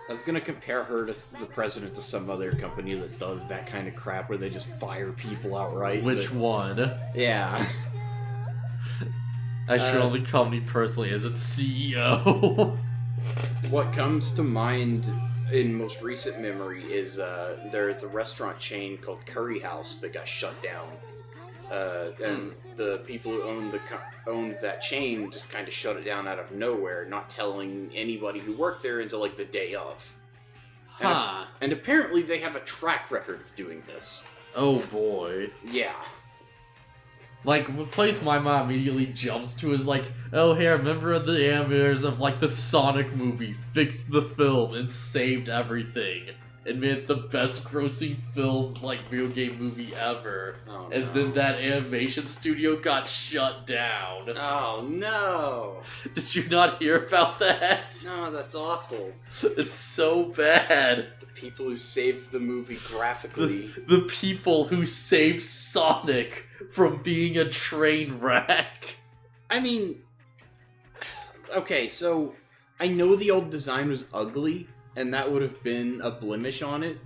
I was gonna compare her to the president of some other company that does that kind of crap where they just fire people outright. Which one? Yeah. I should only company personally as its CEO. What comes to mind in most recent memory is there's a restaurant chain called Curry House that got shut down. And the people who owned that chain just kind of shut it down out of nowhere, not telling anybody who worked there until like the day of. And apparently they have a track record of doing this. Oh boy. Yeah. Like, what place my mom immediately jumps to is like, oh hey, remember the animators of like the Sonic movie fixed the film and saved everything. And made it the best grossing film, like, video game movie ever. Oh, and no. then that animation studio got shut down. Oh, no! Did you not hear about that? No, that's awful. It's so bad. The people who saved the movie graphically. The people who saved Sonic from being a train wreck. I mean... Okay, so... I know the old design was ugly, and that would have been a blemish on it,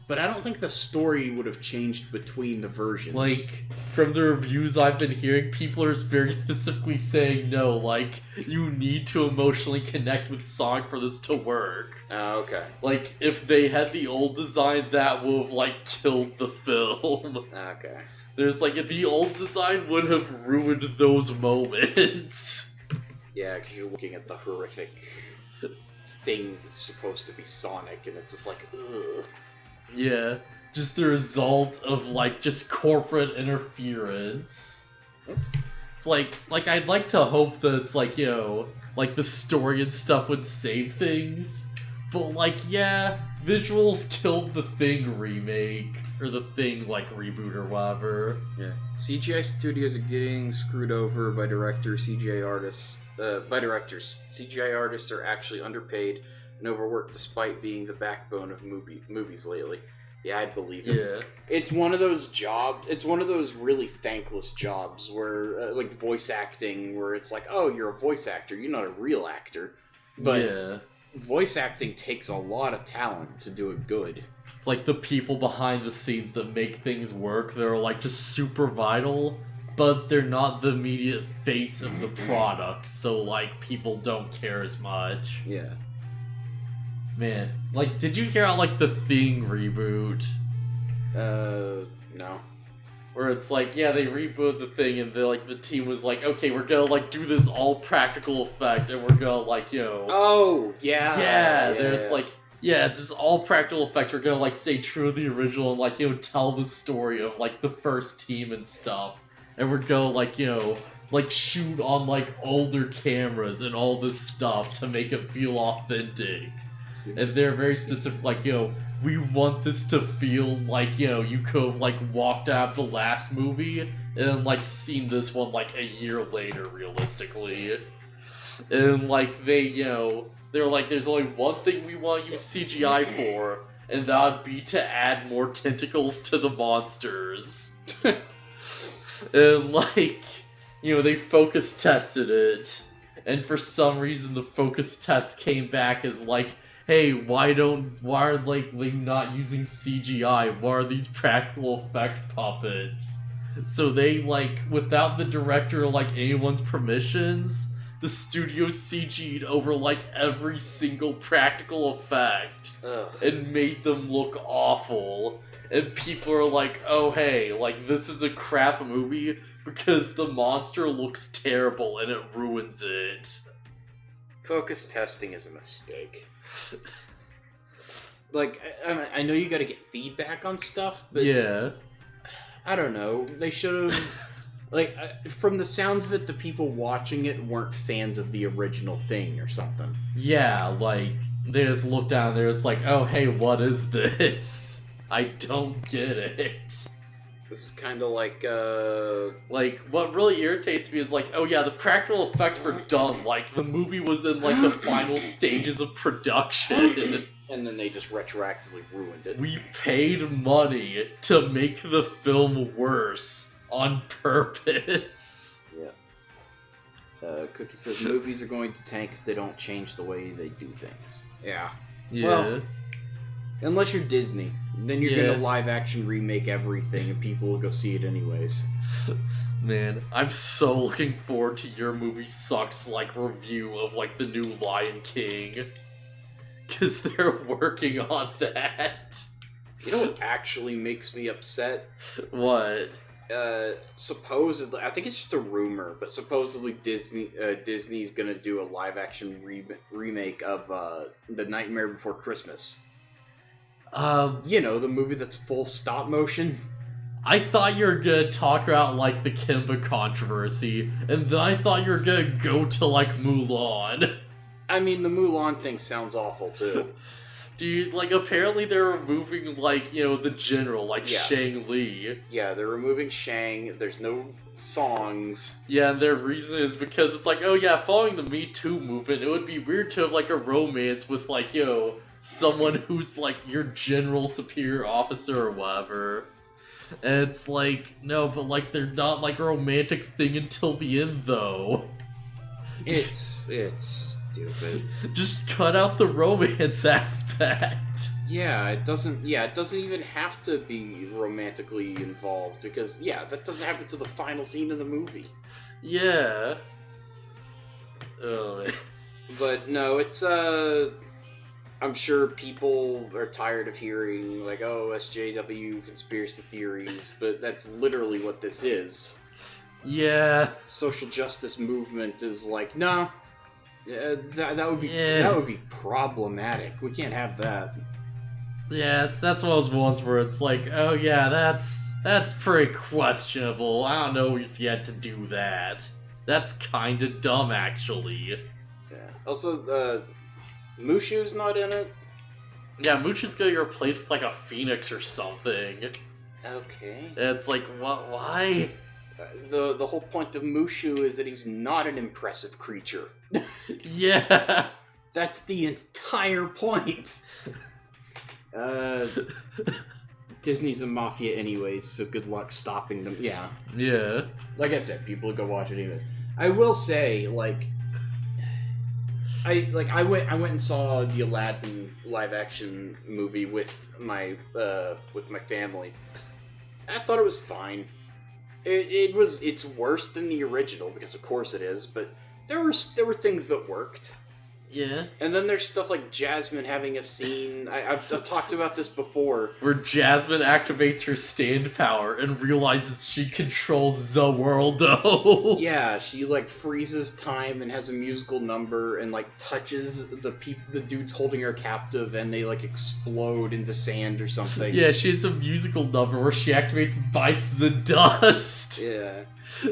but I don't think the story would have changed between the versions. Like, from the reviews I've been hearing, people are very specifically saying no, like, you need to emotionally connect with Sonic for this to work. Oh, okay. Like, if they had the old design, that would have, like, killed the film. Okay. There's, like, the old design would have ruined those moments. Yeah, because you're looking at the horrific thing that's supposed to be Sonic, and it's just like, ugh. Yeah, just the result of, like, just corporate interference. It's like I'd like to hope that it's like, you know, like the story and stuff would save things, but like, yeah, visuals killed the Thing remake, or the Thing, like, reboot or whatever. Yeah. CGI studios are getting screwed over by directors, CGI artists. CGI artists are actually underpaid and overworked despite being the backbone of movies lately. Yeah, I'd believe it. Yeah. It's one of those jobs, it's one of those really thankless jobs where, like voice acting, where it's like, oh, you're a voice actor, you're not a real actor. But yeah. Voice acting takes a lot of talent to do it good. It's like the people behind the scenes that make things work, they're like just super vital, but they're not the immediate face of the product, so like people don't care as much. Yeah. Man, like, did you hear about like the Thing reboot? No. Where it's like, yeah, they rebooted the Thing, and the team was like, okay, we're gonna like do this all practical effect, and we're gonna like, you know. Oh, yeah. Yeah, there's like, yeah, it's just all practical effects. We're gonna like stay true to the original and like, you know, tell the story of like the first team and stuff. And we're gonna like, you know, like shoot on like older cameras and all this stuff to make it feel authentic. And they're very specific, like, you know, we want this to feel like, you know, you could have like walked out of the last movie and then like seen this one like a year later, realistically. And like they, you know, they're like, there's only one thing we want to use CGI for, and that would be to add more tentacles to the monsters. And like, you know, they focus tested it, and for some reason the focus test came back as like, hey, why are like they not using CGI? Why are these practical effect puppets? So they like, without the director or like anyone's permissions, the studio CG'd over like every single practical effect. Ugh. And made them look awful. And people are like, oh hey, like this is a crap movie because the monster looks terrible and it ruins it. Focus testing is a mistake. Like, I know you gotta get feedback on stuff, but yeah. I don't know. They should have... Like, from the sounds of it, the people watching it weren't fans of the original Thing or something. Yeah, like, they just look down there, it's like, oh hey, what is this? I don't get it. This is kind of like, Like, what really irritates me is like, oh yeah, the practical effects were done, like, the movie was in, like, the final stages of production. And then they just retroactively ruined it. We paid money to make the film worse on purpose. Yeah. Cookie says movies are going to tank if they don't change the way they do things. Yeah. Yeah. Well, unless you're Disney. Then you're gonna live-action remake everything, and people will go see it anyways. Man, I'm so looking forward to your movie sucks, like, review of, like, the new Lion King. Because they're working on that. You know what actually makes me upset? What? Supposedly, I think it's just a rumor, but supposedly Disney's gonna do a live-action remake of The Nightmare Before Christmas. You know, the movie that's full stop motion. I thought you were gonna talk about, like, the Kimba controversy, and then I thought you were gonna go to, like, Mulan. I mean, the Mulan thing sounds awful, too. Dude, like, apparently they're removing, like, you know, the general, like, Shang Li. Yeah, they're removing Shang, there's no songs. Yeah, and their reason is because it's like, oh yeah, following the Me Too movement, it would be weird to have, like, a romance with, like, you know, someone who's, like, your general superior officer or whatever. And it's like, no, but, like, they're not, like, a romantic thing until the end, though. It's stupid. Just cut out the romance aspect. Yeah, it doesn't even have to be romantically involved, because, that doesn't happen to the final scene of the movie. Yeah. Oh, man. But, no, it's, I'm sure people are tired of hearing, like, oh, SJW conspiracy theories, but that's literally what this is. Yeah. Social justice movement is like, no. That would be problematic. We can't have that. Yeah, that's one of those ones where it's like, oh yeah, that's pretty questionable. I don't know if you had to do that. That's kind of dumb, actually. Yeah. Also, Mushu's not in it. Yeah, Mushu's gonna get replaced with like a phoenix or something. Okay. And it's like, what? Why? The whole point of Mushu is that he's not an impressive creature. Yeah. That's the entire point. Disney's a mafia anyways, so good luck stopping them. Yeah. Yeah. Like I said, people would go watch it anyways. I will say, I went and saw the Aladdin live action movie with my family. I thought it was fine. It's worse than the original, because of course it is, but there were things that worked. Yeah. And then there's stuff like Jasmine having a scene, I've talked about this before, where Jasmine activates her stand power and realizes she controls the world. Yeah, she like freezes time and has a musical number and like touches the dudes holding her captive, and they like explode into sand or something. Yeah, she has a musical number where she activates Bites the Dust. Yeah.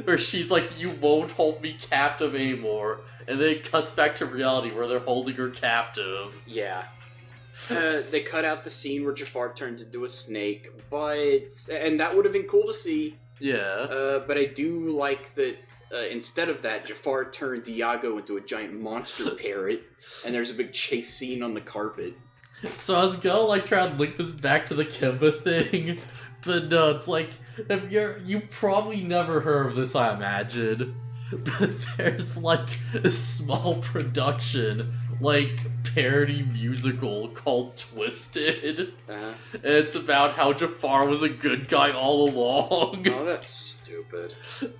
Where she's like, you won't hold me captive anymore. And then it cuts back to reality where they're holding her captive. Yeah. They cut out the scene where Jafar turns into a snake, and that would have been cool to see. Yeah. But I do like that instead of that, Jafar turns Iago into a giant monster parrot, and there's a big chase scene on the carpet. So I was gonna like try and link this back to the Kimba thing, but no, it's like, you've probably never heard of this, I imagine. But there's like a small production, like parody musical called Twisted. And it's about how Jafar was a good guy all along. Oh, that's stupid. And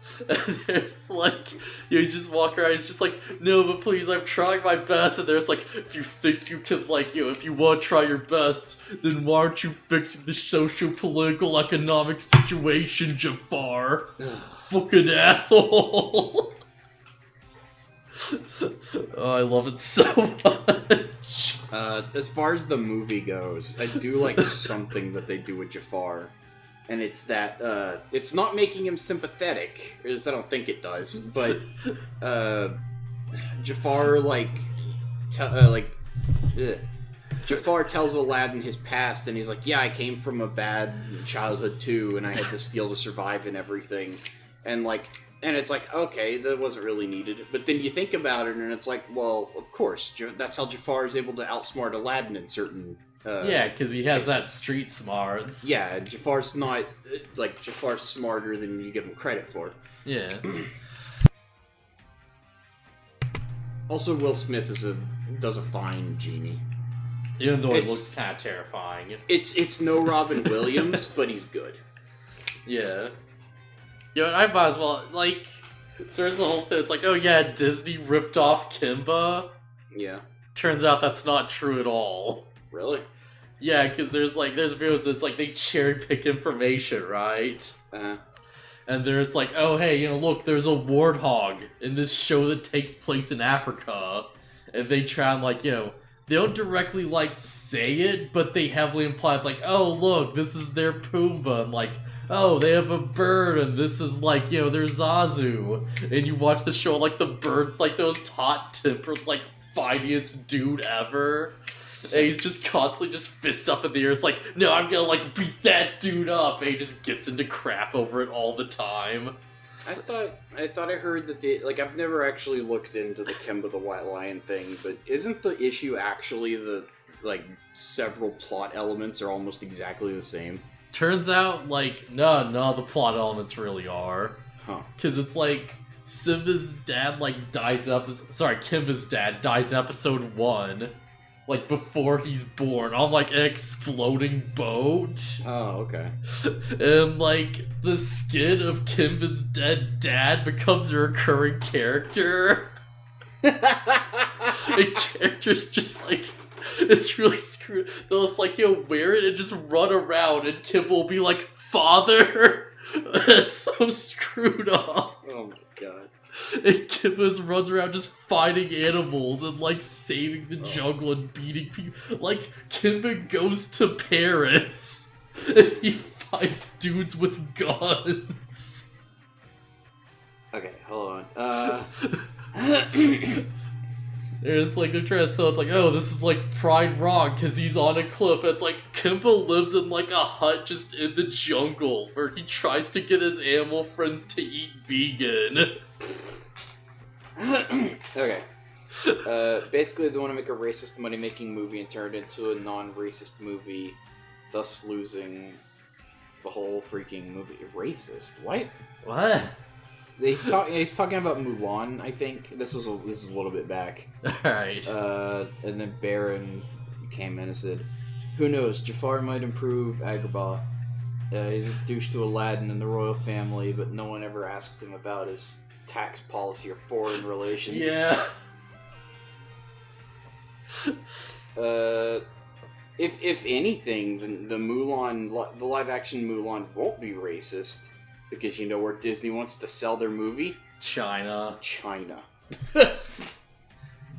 there's like, you just walk around, it's just like, no, but please, I'm trying my best. And there's like, if you think you can, like, if you want to try your best, then why aren't you fixing the socio-political economic situation, Jafar? Fucking asshole. Oh, I love it so much. As far as the movie goes, I do like something that they do with Jafar, and it's that it's not making him sympathetic, or at least I don't think it does, but Jafar Jafar tells Aladdin his past, and he's like, yeah, I came from a bad childhood too, and I had to steal to survive and everything, and it's like, okay, that wasn't really needed. But then you think about it, and it's like, well, of course, that's how Jafar is able to outsmart Aladdin in certain yeah, because he has cases. that street smarts. Yeah, Jafar's not, Jafar's smarter than you give him credit for. Yeah. Also, Will Smith does a fine genie. Even though he looks kind of terrifying. It's no Robin Williams, but he's good. Yeah. Yo, and I might as well, like, so there's the whole thing, it's like, oh yeah, Disney ripped off Kimba. Yeah. Turns out that's not true at all. Really? Yeah, because there's videos that's like, they cherry pick information, right? Uh-huh. And there's like, oh hey, look, there's a warthog in this show that takes place in Africa. And they try and like, they don't directly like say it, but they heavily imply it's like, oh look, this is their Pumbaa, and like, oh, they have a bird, and this is like, their Zazu. And you watch the show, like, the bird's like those hot-tempered, like, finest dude ever. And he's just constantly just fists up in the air. It's like, no, I'm gonna, like, beat that dude up. And he just gets into crap over it all the time. I thought I heard that I've never actually looked into the Kimba the White Lion thing, but isn't the issue actually the, like, several plot elements are almost exactly the same? Turns out, like, no, the plot elements really are. Huh. Because it's like, Kimba's dad dies episode 1, like, before he's born, on, like, an exploding boat. Oh, okay. And, like, the skin of Kimba's dead dad becomes a recurring character. The character's just, like... It's really screwed. They'll just wear it and just run around, and Kimba will be like, "Father." It's so screwed up. Oh my god. And Kimba runs around just fighting animals and like saving the jungle and beating people. Like Kimba goes to Paris and he fights dudes with guns. Okay, hold on. It's like they're trying to sell it's like, oh, this is like Pride Rock because he's on a cliff. It's like Kimba lives in like a hut just in the jungle where he tries to get his animal friends to eat vegan. Okay. Basically, they want to make a racist money-making movie and turn it into a non-racist movie, thus losing the whole freaking movie. Racist? What? What? He's talking about Mulan, I think. This is a little bit back. Alright. And then Baron came in and said, "Who knows, Jafar might improve Agrabah. He's a douche to Aladdin and the royal family, but no one ever asked him about his tax policy or foreign relations." Yeah. If anything, the Mulan, the live-action Mulan won't be racist. Because you know where Disney wants to sell their movie? China.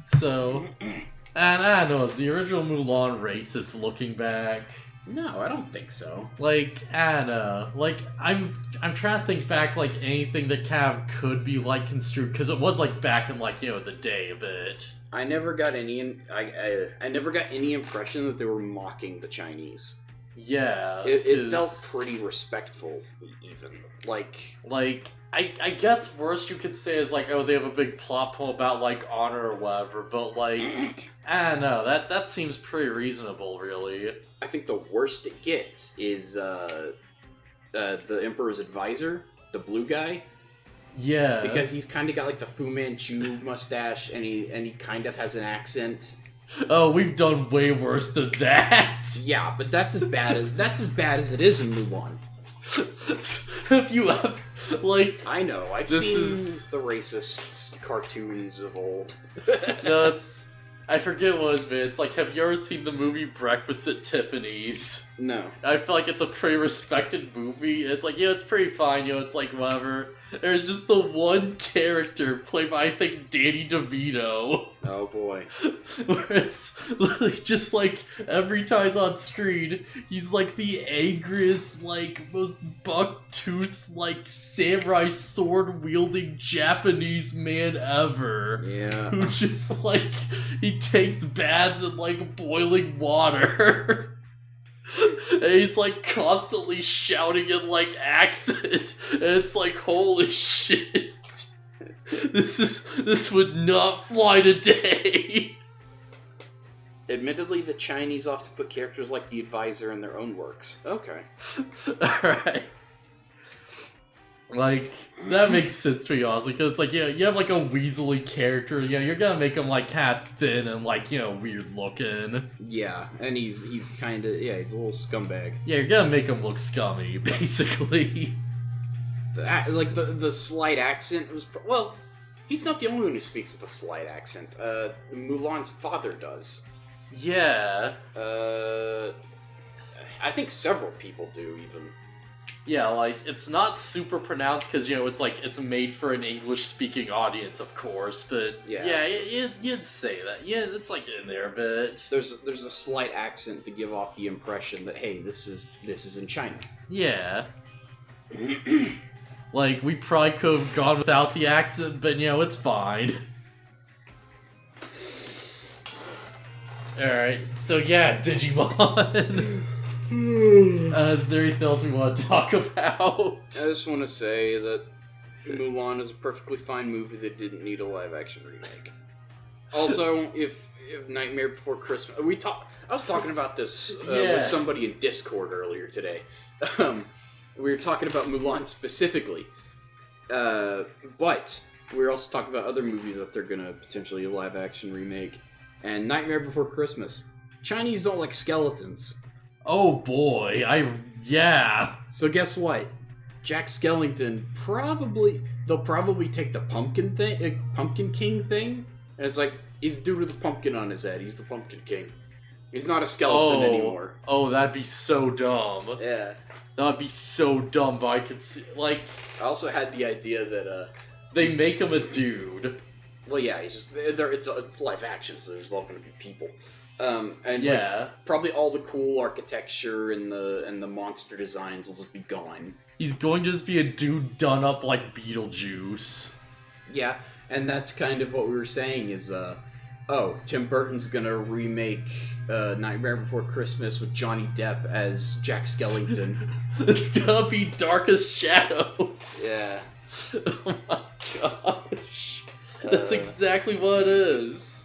So, and I don't know, is the original Mulan racist looking back? No, I don't think so. Like, I don't know. Like, I'm trying to think back, like, anything that kind of could be, like, construed, because it was, like, back in, like, the day a bit. I never got any, I never got any impression that they were mocking the Chinese. Yeah. It felt pretty respectful, even. Like, I guess worst you could say is, like, oh, they have a big plot point about, like, honor or whatever, but, like, I don't know, that seems pretty reasonable, really. I think the worst it gets is, the Emperor's advisor, the blue guy. Yeah. Because he's kind of got, like, the Fu Manchu mustache, and he kind of has an accent. Oh, we've done way worse than that. Yeah, but that's as bad as it is in Mulan. Have you ever, like... I know, I've seen the racist cartoons of old. No, I forget what it's been. It's like, have you ever seen the movie Breakfast at Tiffany's? No. I feel like it's a pretty respected movie. It's like, it's pretty fine, it's like, whatever. There's just the one character played by, I think, Danny DeVito. Oh boy. Where it's just like, every time he's on screen, he's like the angriest, like, most buck-toothed, like, samurai sword-wielding Japanese man ever. Yeah. Who's just like, he takes baths in, like, boiling water. And he's like constantly shouting in like accent, and it's like, holy shit, this would not fly today. Admittedly, the Chinese often put characters like the advisor in their own works. Okay. Alright. Like, that makes sense to me, honestly, because it's like, yeah, you have, like, a weaselly character, you're gonna make him, like, kind of thin and, like, weird looking. Yeah, and he's kind of, he's a little scumbag. Yeah, you're gonna make him look scummy, basically. The slight accent was, well, he's not the only one who speaks with a slight accent. Mulan's father does. Yeah. I think several people do, even. Yeah, like, it's not super pronounced because, it's like, it's made for an English-speaking audience, of course, but you'd say that. Yeah, it's, like, in there a bit. There's a slight accent to give off the impression that, hey, this is in China. Yeah. Like, we probably could have gone without the accent, but, it's fine. Alright, so yeah, Digimon. Is there anything else we want to talk about? I just want to say that Mulan is a perfectly fine movie that didn't need a live-action remake. Also, if Nightmare Before Christmas... I was talking about this with somebody in Discord earlier today. We were talking about Mulan specifically. But we were also talking about other movies that they're going to potentially live-action remake. And Nightmare Before Christmas. Chinese don't like skeletons. Oh boy, yeah. So guess what? Jack Skellington they'll probably take the Pumpkin King thing, and it's like, he's a dude with a pumpkin on his head. He's the Pumpkin King. He's not a skeleton anymore. Oh, that'd be so dumb. Yeah. That'd be so dumb, but I could see, like... I also had the idea that, they make him a dude. Well, yeah, it's live action, so there's all gonna be people. And probably all the cool architecture and the monster designs will just be gone. He's going to just be a dude done up like Beetlejuice. Yeah, and that's kind of what we were saying is, Tim Burton's gonna remake Nightmare Before Christmas with Johnny Depp as Jack Skellington. It's gonna be Darkest Shadows. Yeah. Oh my gosh. That's exactly what it is.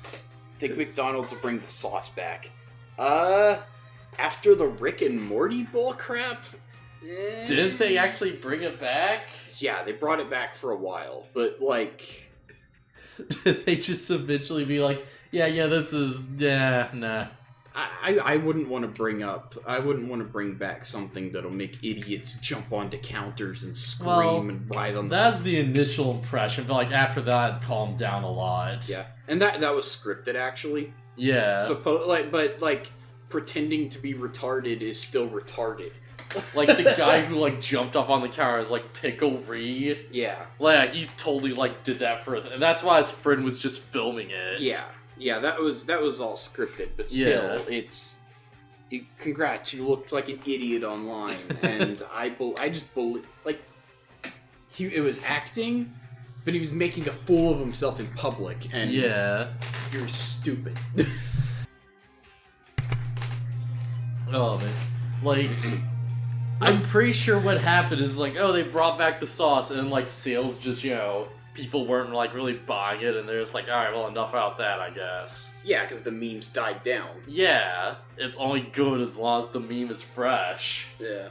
Think McDonald's will bring the sauce back. After the Rick and Morty bullcrap? Didn't they actually bring it back? Yeah, they brought it back for a while, but like... Did they just eventually be like, this is... nah. I wouldn't want to bring back something that'll make idiots jump onto counters and scream and writhe on the... That's the initial impression, but like after that, it calmed down a lot. Yeah, and that was scripted, actually. Yeah. But pretending to be retarded is still retarded. Like, the guy who, like, jumped up on the counter is, like, Pickle Rick. Yeah. Like, he totally, like, did that for... And that's why his friend was just filming it. Yeah. Yeah, that was all scripted, but still, congrats, you looked like an idiot online, and I just believe, like, it was acting, but he was making a fool of himself in public, and you're stupid. Oh, man. Like... I'm pretty sure what happened is, like, they brought back the sauce, and, like, sales just, people weren't, like, really buying it, and they're just like, alright, well, enough about that, I guess. Yeah, because the memes died down. Yeah, it's only good as long as the meme is fresh. Yeah.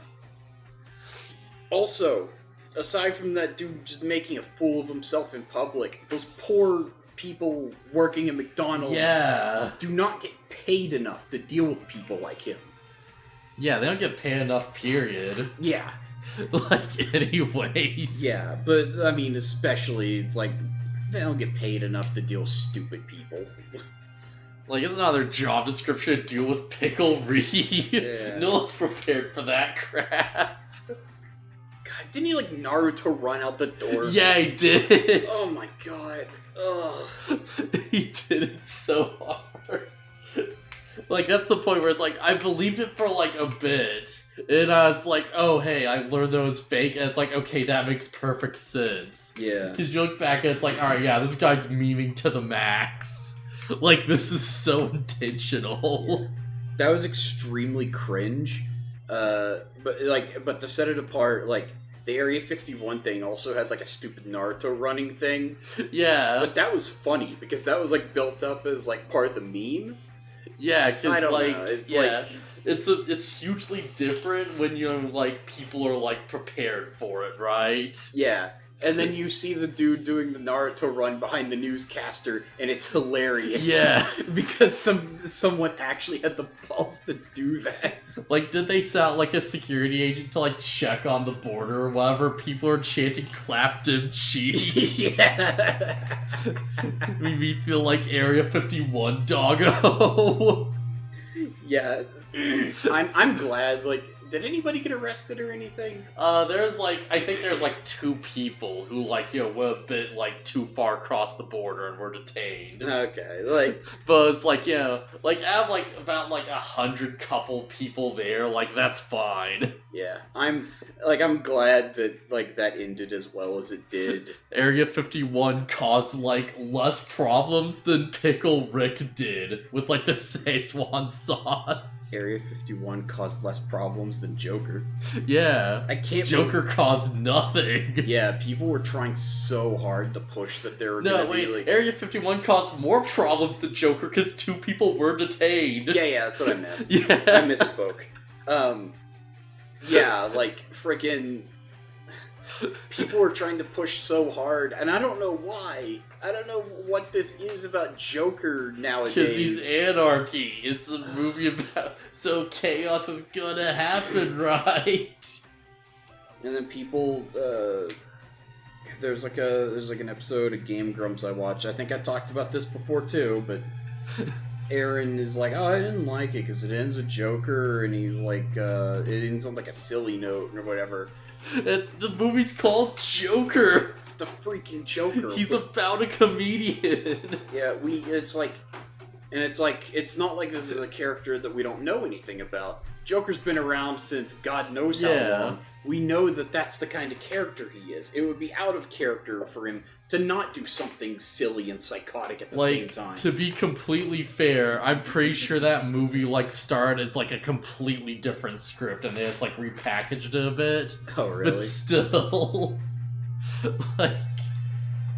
Also, aside from that dude just making a fool of himself in public, those poor people working at McDonald's do not get paid enough to deal with people like him. Yeah, they don't get paid enough, period. Yeah. Like, anyways. Yeah, but, I mean, especially, it's like, they don't get paid enough to deal with stupid people. Like, it's not their job description to deal with Pickle Rick. Yeah. No one's prepared for that crap. God, didn't he, like, Naruto run out the door? Yeah, he did. Oh my god. Ugh. He did it so hard. Like, that's the point where it's like, I believed it for, like, a bit. And I was like, oh, hey, I learned that it was fake. And it's like, okay, that makes perfect sense. Yeah. Because you look back and it's like, alright, yeah, this guy's memeing to the max. Like, this is so intentional. Yeah. That was extremely cringe. But to set it apart, like, the Area 51 thing also had, like, a stupid Naruto running thing. Yeah. But that was funny, because that was, like, built up as, like, part of the meme. Yeah, because, like, it's yeah. it's hugely different when like people are like prepared for it, right? Yeah. And then you see the dude doing the Naruto run behind the newscaster, and it's hilarious. Yeah. Because someone actually had the balls to do that. Like, did they sound like a security agent to, like, check on the border or whatever? People are chanting clap them cheeks. Yeah. We meet the, like, Area 51 doggo. Yeah. I'm glad, like, did anybody get arrested or anything? I think there's like 2 people who like, were a bit like too far across the border and were detained. Okay, like... But it's like, like I have like about like 100 couple people there, like that's fine. Yeah, I'm glad that like that ended as well as it did. Area 51 caused like less problems than Pickle Rick did with like the Szechuan sauce. Area 51 caused less problems than Joker. Yeah. I can't Joker caused nothing. Yeah, people were trying so hard to push that they were gonna be like... Area 51 caused more problems than Joker because 2 people were detained. Yeah, that's what I meant. Yeah. I misspoke. Yeah, like, frickin' people were trying to push so hard, and I don't know why. I don't know what this is about Joker nowadays. Because he's anarchy. It's a movie about... So chaos is gonna happen, right? And then people, there's an episode of Game Grumps I watch. I think I talked about this before too, but Aaron is like, oh, I didn't like it because it ends with Joker, and he's like, it ends on like a silly note or whatever. The movie's called Joker. It's the freaking Joker. He's about a comedian. Yeah, it's not like this is a character that we don't know anything about. Joker's been around since God knows how long. We know that that's the kind of character he is. It would be out of character for him to not do something silly and psychotic at the same time. To be completely fair, I'm pretty sure that movie started as like a completely different script and they just like repackaged it a bit. Oh, really? But still,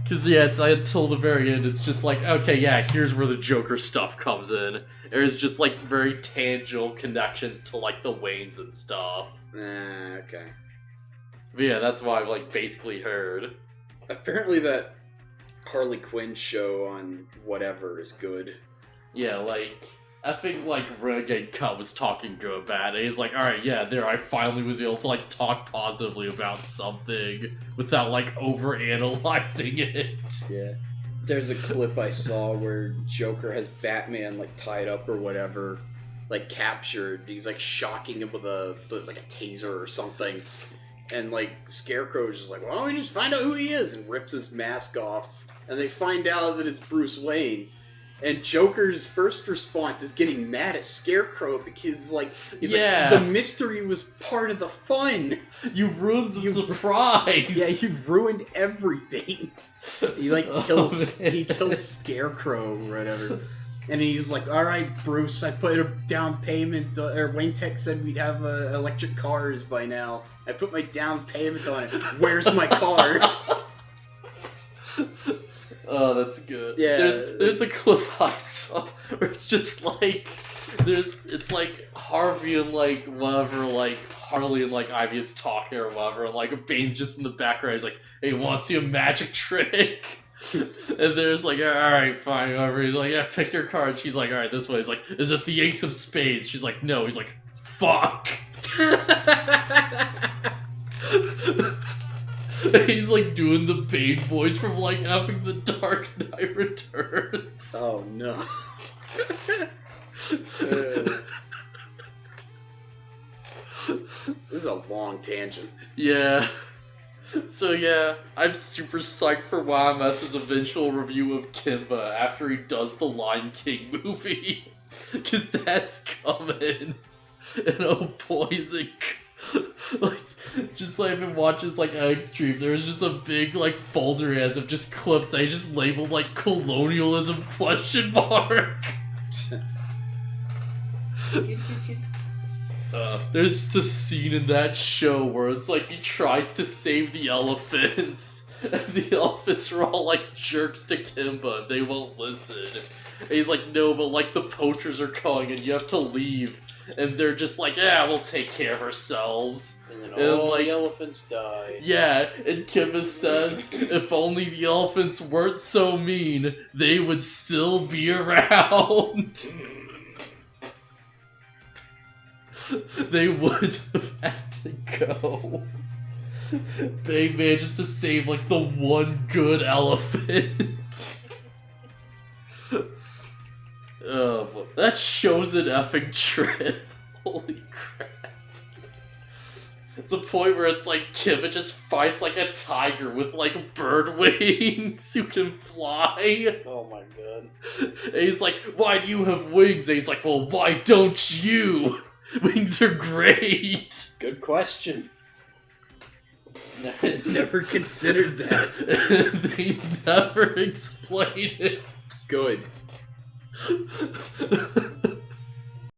because it's until the very end, it's just like, okay, yeah, here's where the Joker stuff comes in. There's just like very tangible connections to like the Waynes and stuff. Okay. But yeah, that's what I've like basically heard. Apparently that Harley Quinn show on whatever is good. Yeah, like, I think like Renegade Cut was talking good about it. He's like, alright, yeah, there I finally was able to like talk positively about something without like overanalyzing it. Yeah. There's a clip I saw where Joker has Batman like tied up or whatever, like captured. He's like shocking him with a taser or something. And like Scarecrow's just like, why don't we just find out who he is? And rips his mask off. And they find out that it's Bruce Wayne. And Joker's first response is getting mad at Scarecrow because he's like, the mystery was part of the fun. You ruined the surprise. Yeah, you've ruined everything. He kills Scarecrow or whatever. And he's like, alright, Bruce, I put a down payment, or Wayne Tech said we'd have electric cars by now. I put my down payment on it. Where's my car? Oh, that's good. Yeah. There's a clip I saw where it's just like, it's like Harvey and like whatever, like Harley and like Ivy is talking or whatever, and like Bane's just in the background. He's like, hey, you want to see a magic trick? And there's like, alright, fine, whatever. He's like, yeah, pick your card. She's like, alright, this way. He's like, is it the Ace of Spades? She's like, no. He's like, fuck. He's like doing the Bane voice from like having the Dark Knight Returns. Oh no. This is a long tangent. Yeah. So yeah, I'm super psyched for YMS's eventual review of Kimba after he does the Lion King movie. Cause that's coming. And oh boy, is it... just like I've been watching like Alex streams, there was just a big like folder as of just clips that I just labeled like colonialism ? There's just a scene in that show where it's like he tries to save the elephants And the elephants are all like jerks to Kimba, and they won't listen. And he's like, no, but like the poachers are coming and you have to leave. And they're just like, yeah, we'll take care of ourselves. And then all the elephants die. Yeah, and Kimba says, if only the elephants weren't so mean, they would still be around. They would have had to go. They manages to save like the one good elephant. That show's an effing trip. Holy crap. It's a point where it's like Kimba just fights like a tiger with like bird wings who can fly. Oh my god. And he's like, why do you have wings? And he's like, well, why don't you? Wings are great. Good question. Never considered that. They never explain it. Good.